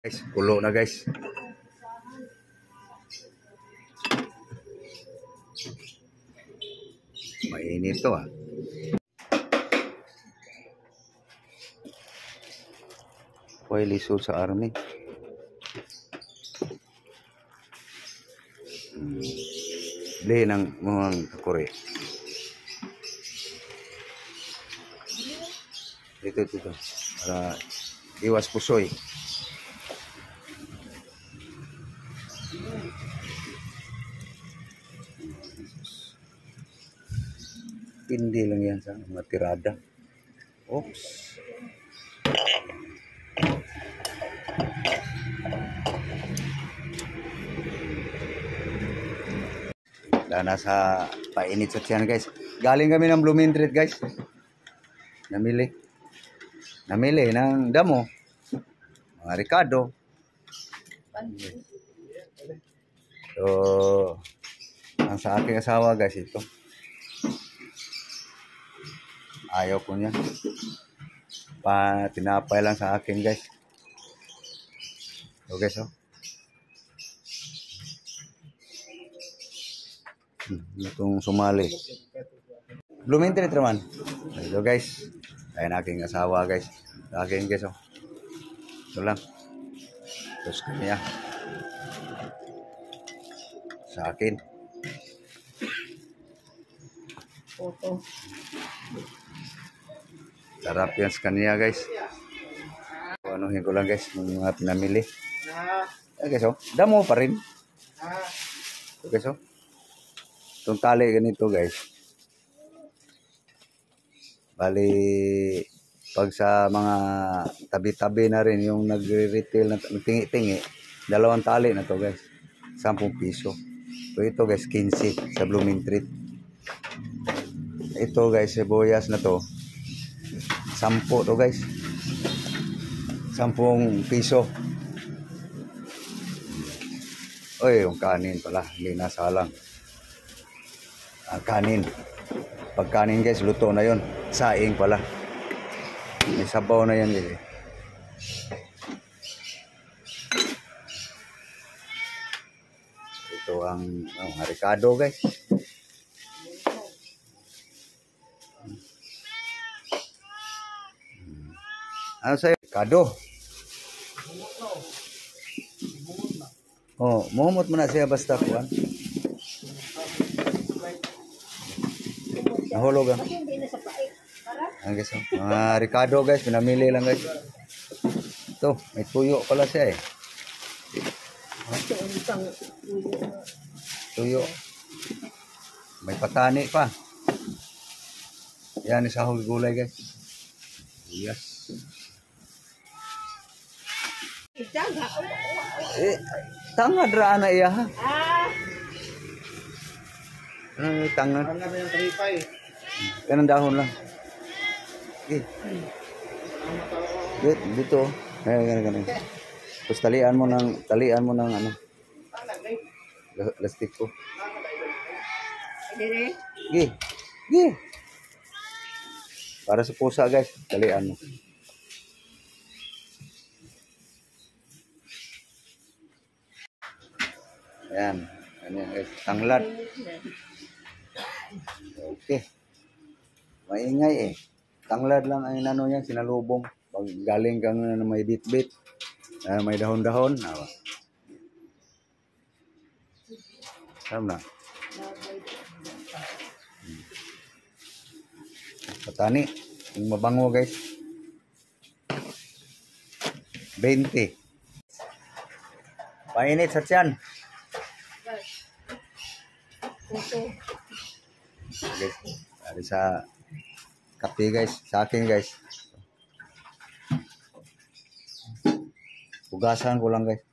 Guys, kulo na guys. Mainit to ah. Hoy, liso sa army. Bili ng mga kakuri. Dito. Para iwas pusoy. Hindi lang yan sa mga tirada. Oops. Nasa painit sa tiyan guys. Galing kami ng Blooming Treat guys. Namili ng damo. Mga Ricardo. So, ang sa aking asawa guys ito. Ayaw ko niya. Tinapay lang sa akin guys. So guys oh. Itong sumali. Blooming Treat naman. So guys. Ayan aking asawa guys. Sa akin guys oh. Ito lang. Tapos kanya. Sa akin. Opo. Sarap yan sa kanya guys. Anuhin ko lang guys. Yung mga pinamili. Guys oh. Damo pa rin. Guys oh. Itong tali ganito guys. Bali pag sa mga tabi-tabi na rin yung nagre-retail na tingi-tingi, 2 tali na to guys. 10 piso. So ito guys 15 sa Blooming Treat. Ito guys sibuyas na to 10 to guys. 10 piso. Oy, yung kanin pala, hindi nasalang. Kanin. Pag kanin guys, luto na yon. Saing pala. May sabaw na yan guys. Ito ang Ricardo guys. Ano sa'yo? Ricardo. Oh, muhumot mo na siya basta kuwan. Nahulog ang. Ang guys, mga Ricardo guys, pinamili lang guys. Ito, may tuyo pala siya eh. Tuyo. May patani pa. Yan, isahog gulay guys. Yes. Tangad ra na iya ha. Tangad. Tangad na yung tripay. Kanang dahon lang. Dito. Ganun. Tapos talian mo ng ano. Plastic ko. Gi. Para sa pusa guys, talian mo. Ayan. Ayan guys, tanglad. Okay. Maingay eh. Tanglad lang ang inano niya, sinalubong. Pag galing kang may bit-bit, may dahon-dahon. Tama na. Patani. Yung mabango guys. 20. Painit sa tiyan. Guys, ada sa kape guys, sa akin guys. Hugasan ko lang guys.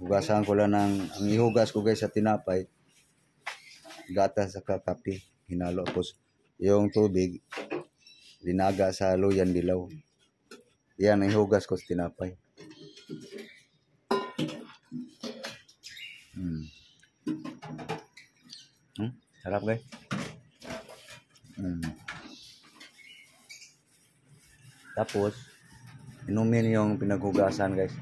Hugasan ko lang ang ihugas ko guys sa tinapay. Gatas sa kape, hinalo ko yung tubig, linaga sa luyan dilaw. Yan ang ihugas ko sa tinapay. Sarap guys. Tapos, inumin yung pinaghugasan guys.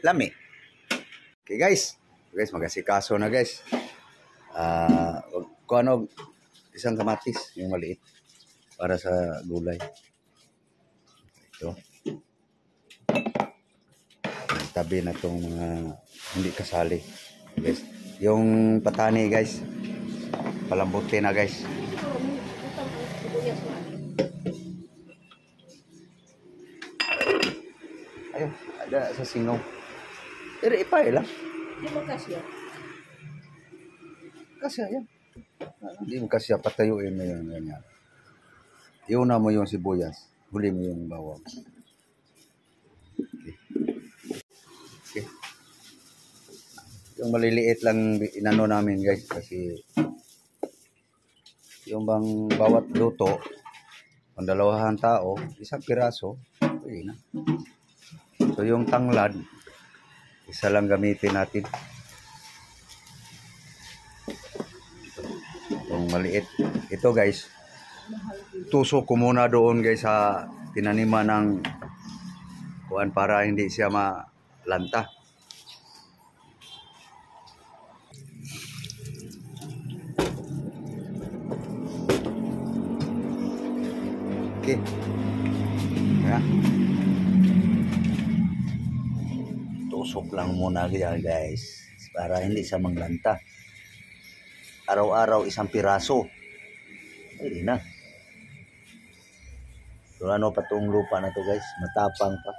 Lami. Okay guys. Guys, magasikaso na guys. Kung ano, isang kamatis, yung maliit. Para sa gulay. Ito. Tabi na itong mga hindi kasali. Guys. Yung patani guys. Palambutin na guys. Ayun, ada sa singaw. Pero ipay lang. Di ba kasya? Kasi yan. Hindi mo kasi patayuin mo yun. Ganyan. Iuna mo yung sibuyas. Huli mo yung bawang. Okay. Okay. Yung maliliit lang inano namin guys. Kasi yung bang bawat luto, kung dalawahan tao, isang piraso, pwede na. So yung tanglad, isa lang gamitin natin. Yung maliit. Ito guys, tusok ko muna doon guys sa tinaniman ng kuan para hindi siya malanta. Okay. Ayan. Tusok lang muna guys para hindi siya manglanta. Araw-araw isang piraso. Pwede na. So ano pa tong lupa na to guys? Matapang pa.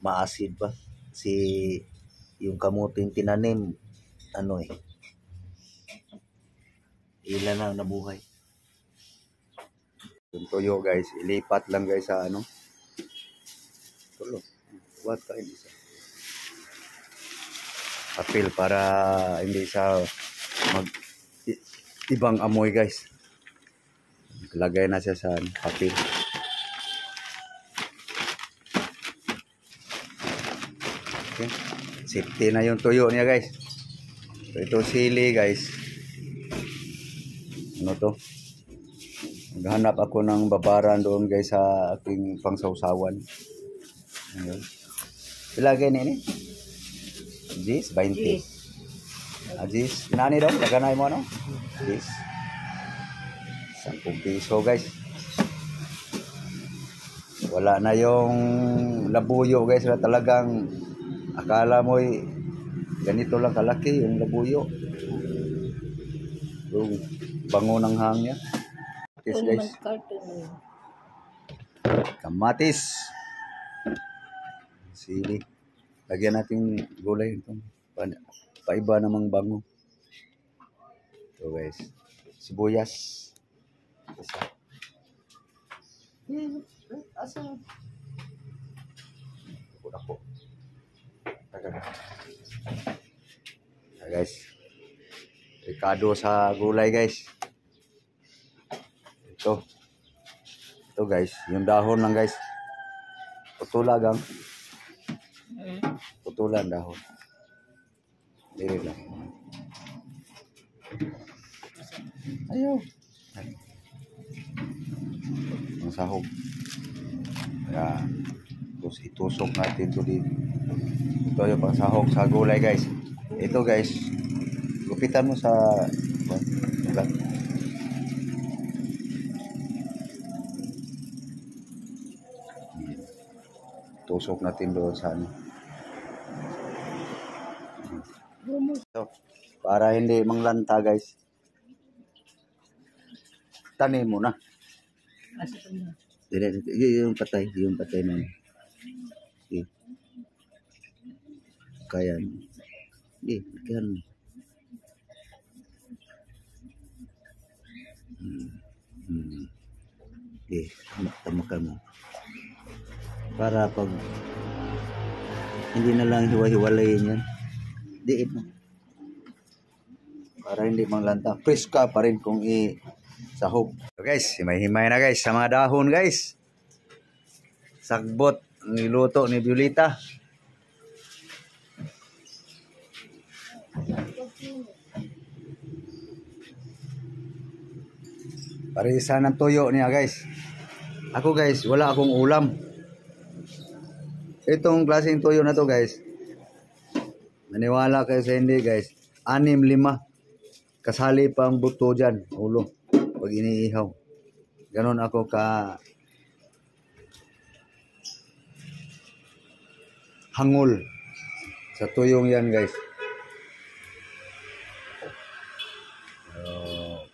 Maasid pa. Si yung kamuting tinanim, ano ilan na nabuhay. Yung toyo guys, ilipat lang guys sa ano. Tulo. What kind is it? Papel para hindi siya ibang amoy guys. Lagay na siya sa papel. Okay. Safety na yung tuyo niya guys. So, ito sili guys. Ano to? Naghanap ako ng babaran doon guys sa aking pangsawsawan. Ayun. Ilagay ni 10, 20. Ajis, nani daw, laganay mo ano? Ajis. 10 piso guys. Wala na yung labuyo guys, na talagang akala mo ganito lang kalaki yung labuyo. Yung bango ng hangya. Kamatis guys. Kamatis. Sili. Lagyan natin gulay ito. Paiba namang bango. Ito guys. Sibuyas. Isa. Asa? Ako. Guys. Ricado sa gulay guys. Ito. Ito guys. Yung dahon lang guys. Putulagang. Putulan dahon. Dili lang. Ayaw. Ang sahog. Kaya, terus itusok natin ito dito. Ito yung pang sahog sa gulay guys. Ito guys, gupitan mo sa ugat. Tusok natin doon sa ano. So, para hindi manglanta guys. Tanim mo na. Yung patay na. Okay. Kaya. Kaya. Tamakan mo. Para pag hindi na lang hiwa-hiwalayin yan. Diin mo. Para hindi manglanta. Preska pa rin kung sahog. So guys, himay-himay na guys sa mga dahon guys. Sagbot niluto ni Violeta. Parisa ng tuyo niya guys. Ako guys, wala akong ulam. Itong klaseng tuyo na to guys. Maniwala kayo sa hindi guys. 6-5. Kasali pa ang buto dyan. Ulo. Pag iniihaw. Ganon ako ka hangul sa tuyong yan guys.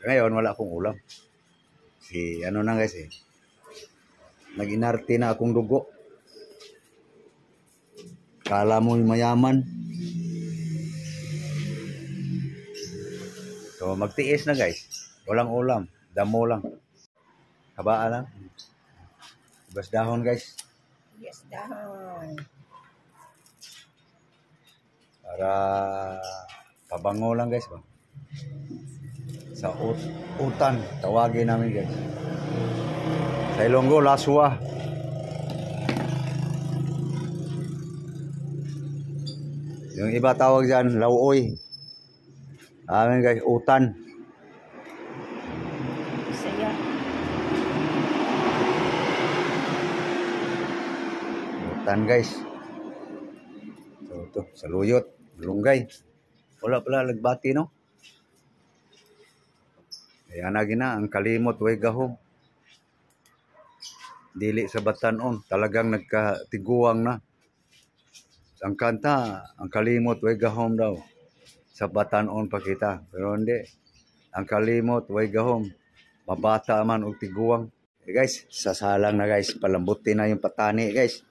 Ngayon wala akong ulam. Si ano na guys eh. Nag-inarte na akong dugo. Kala mo'y mayaman. So magtiis na guys. Walang ulam. Damo lang. Habaan lang. Ibas dahon guys. Yes, dahon. Para pabango lang guys. Sa utan. Tawagin namin guys. Sa Ilonggo, laswa. Yung iba tawag dyan, lauoy. Amin guys, utan. Saya. Utan guys. So ito, saluyot, lunggay. Wala pala lagbati no. Kaya na gina, ang kalimot way gahom. Dili sa batanon, talagang nagkatiguang na. Ang kanta, ang kalimot way gahom daw. Sa batanon pa kita. Pero hindi. Ang kalimot way gahom. Mabata man o tiguang. Guys, sasalang na guys. Palambutin na yung patani guys.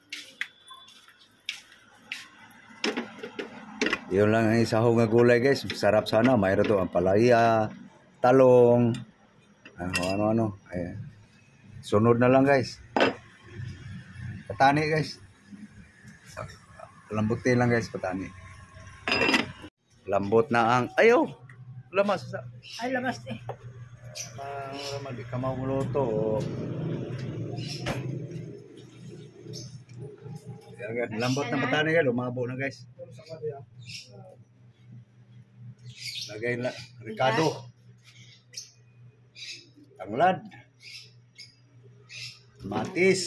Yun lang ang isahog nga gulay guys. Sarap sana. Mayroon to ang palaya, talong, ano-ano. Sunod na lang guys. Patani guys. Lambutin lang guys, patani. Lambot na ang... Ayaw! Lamas. Ay, labas eh. Di ka mauluto. Lambot na patani guys. Lumabo na guys. Lagay na. Ricardo. Tanglad. Matis.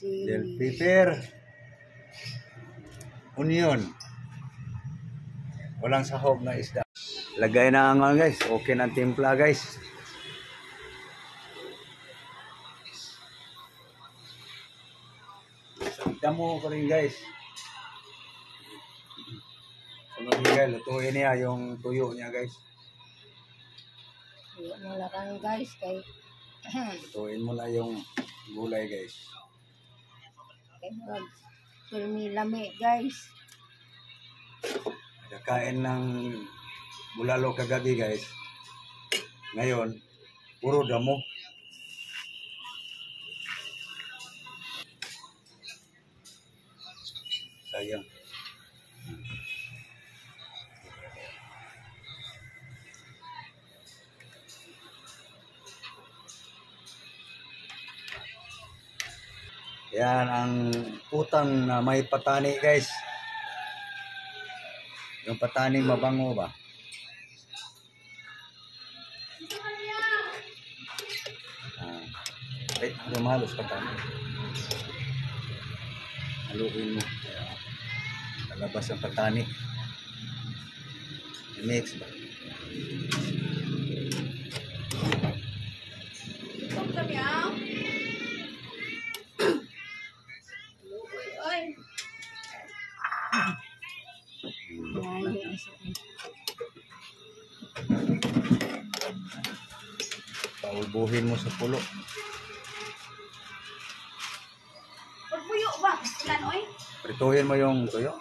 Bell pepper. Onion. Walang sahog na isda. Lagay na ang guys. Okay ng timpla guys. Damo ko rin guys. Sunod guys. Lutuin niya yung tuyo niya guys. Tuyo mo lang guys. Kay... Lutuin mo na yung gulay guys. Kay mag... Lami guys. Nakain ng bulalo kagabi guys. Ngayon, puro damo. Sayang. Yan ang utang na may patani guys. Yung pataning mabango ba? Ay, lumalos patani. Haluin mo. Lalabas ang patani. I-mix ba? Paubuhin mo sa pulo. Pagpuyo ba? Ilan oy? Prituhin mo yung tuyo.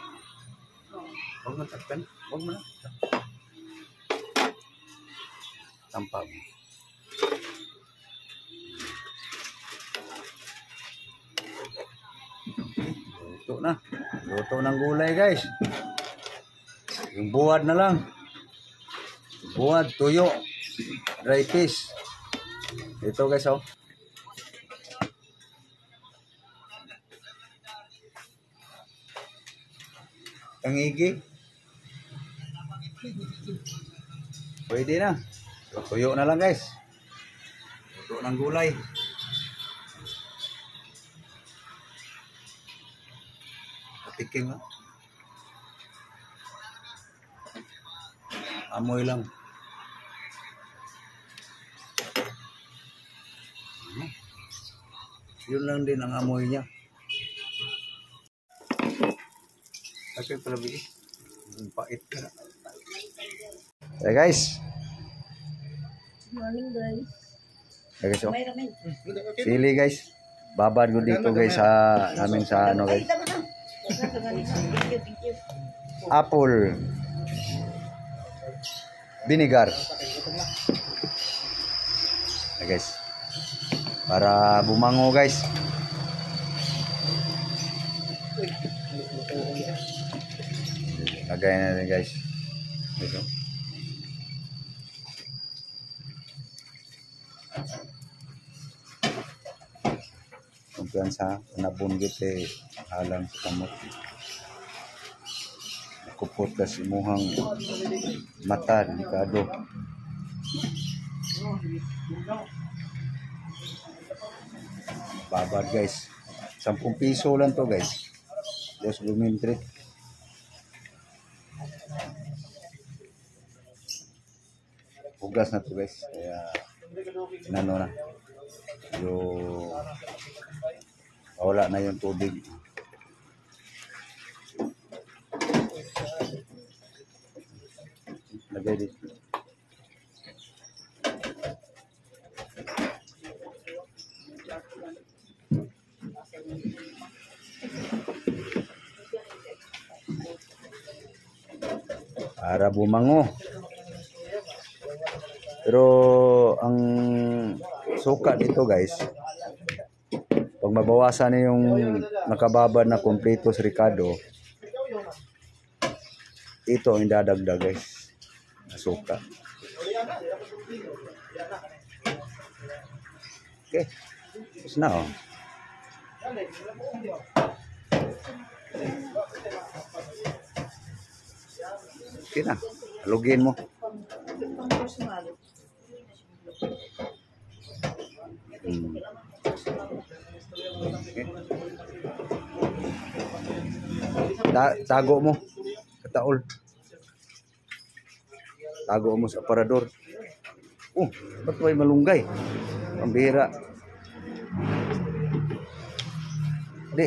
Huwag mo takpan. Huwag mo na. Tampag. Luto na. Luto ng gulay guys. Yung buwad na lang. Buwad, tuyo, dry fish. Ito guys oh. Tangigi. Pwede na. Tuyo na lang guys. Halo ng gulay. Patikim lang. Amoy lang. Yun lang din ang amoy niya. Okay pala bigay. Ang pait ka. Hey guys. Morning guys. Hey guys, oh. May ramen. Sili guys. Babad ko dito guys sa namin sa ano guys. Thank you. Apple. Vinegar. Hey guys. Para bumango guys. Lagay na rin guys. Ito. Kumpiyansa, nabunggit eh, halang sa kamot. Kupot kasi muhang mata, delikado. Babad guys. 10 piso lang to guys. Just lumintrip. Hugas na to guys. Kaya inano na. Yung wala na yung tubig. Lagay dito. Para bumango. Pero ang suka dito guys, pag mabawasan na yung nakababad na kompletos Ricardo, ito ang dadagdag guys, na suka. Okay, tapos na oh. Okay na, halugin mo. Okay. Tago mo kataol. Tago mo sa aparador. Ba't may malunggay? Pambira. Di,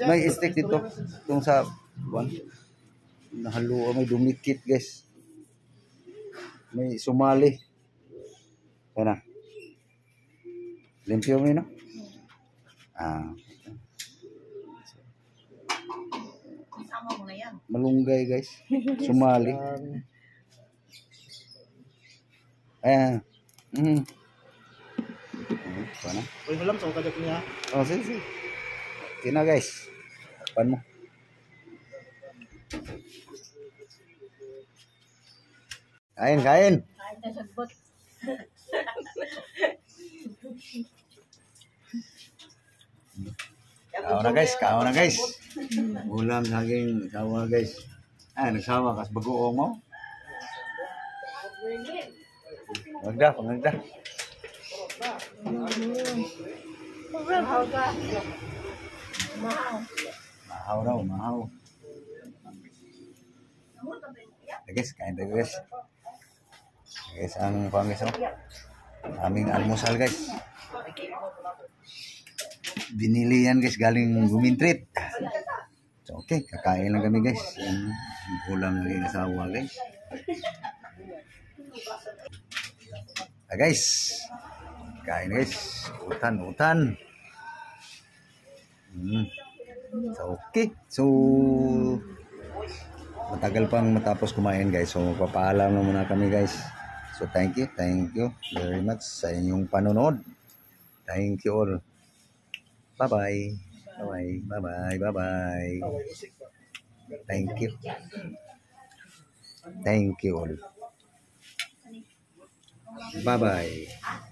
may stick dito. Itong sa nahalo, may dumikit guys. May sumali. Kaya na. Limpyo mo yun, no? Kasama mo na yan. Malunggay guys. Sumali. Ayan. Paano? Uy, malam sa kajak niya. Oh, sige. Okay na guys. Takpan mo. Kain. Kahit na sagbot. Kaon na guys. Ulam saging sawa guys. Nagsawa kas bagoong mo. Magda. Mahal ka. Mahaw. Guys, kain tayo guys. Guys, ang pangis oh. Aming almusal guys. Binili yan guys, galing Gumintrit. So okay, kakain lang kami guys. Yung ulam ng asawa guys. Guys, kain guys. Utan. So okay, so matagal pang matapos kumain guys. So magpapaalam na muna kami guys. So thank you very much sa inyong panonood. Thank you all. Bye-bye. Thank you all. Bye-bye.